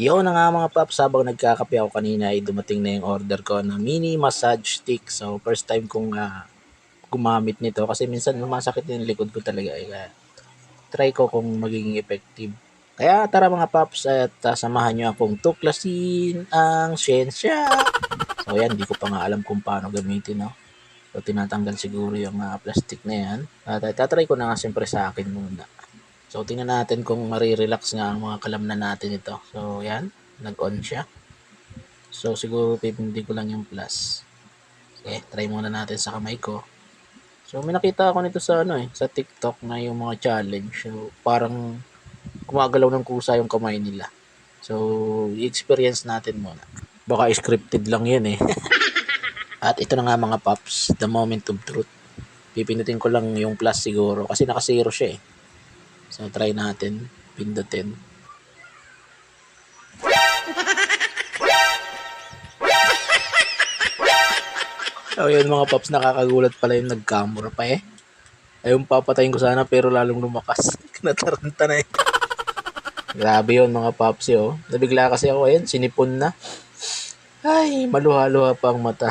Yo na nga mga paps, habang nagkakape ako kanina ay dumating na yung order ko na mini massage stick. So first time kong gumamit nito kasi minsan masakit yung likod ko talaga. Kaya try ko kung magiging effective. Kaya tara mga paps at samahan nyo akong tuklasin ang siyensya. So yan, di ko pa nga alam kung paano gamitin. No? So tinatanggal siguro yung plastic na yan. At tatry ko na nga siyempre sa akin muna. So, tingnan natin kung marirelax nga ang mga kalamnan natin ito. So, yan. Nag-on siya. So, siguro pipindin ko lang yung plus. Okay, try muna natin sa kamay ko. So, may nakita ako nito sa sa TikTok na yung mga challenge. So, parang gumagalaw ng kusa yung kamay nila. So, i-experience natin muna. Baka scripted lang yun eh. At ito na nga mga paps, the moment of truth. Pipindutin ko lang yung plus siguro kasi naka-zero siya eh. So, try natin. Pindutin. So, yun mga paps, nakakagulat pala yung nag-camera pa eh. Ayun, papatayin ko sana pero lalong lumakas. Nataranta na eh. Grabe yun mga paps eh, oh. Nabigla kasi ako, ayun, sinipon na. Ay, maluha-luha pa ang mata.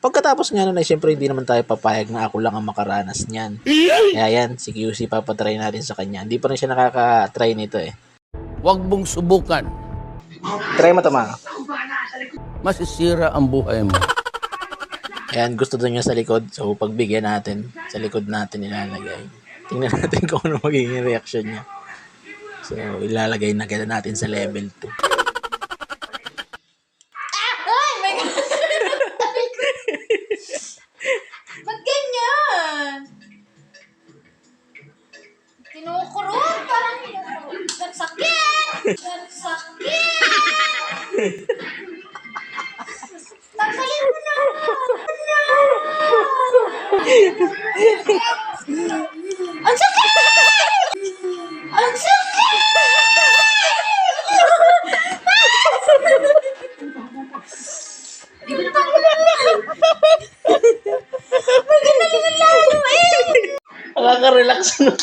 Pagkatapos nga nun ay siyempre hindi naman tayo papayag na ako lang ang makaranas niyan. Kaya yan, si QC papatry natin sa kanya. Hindi pa rin siya nakaka-try nito eh. Huwag mong subukan. Try mo ito mga. Masisira ang buhay mo. Ayan, gusto doon niya sa likod. So, pagbigyan natin, sa likod natin ilalagay. Tingnan natin kung ano magiging reaction niya. So, ilalagay na kita natin sa level 2. Ay, my God! Ba't ganyan? Kinukurot, parang kinukurot. Ba't sakit? Ba't sakit? Tanggalin mo na! Ang sakit! Ang sakit! Nakaka-relax na.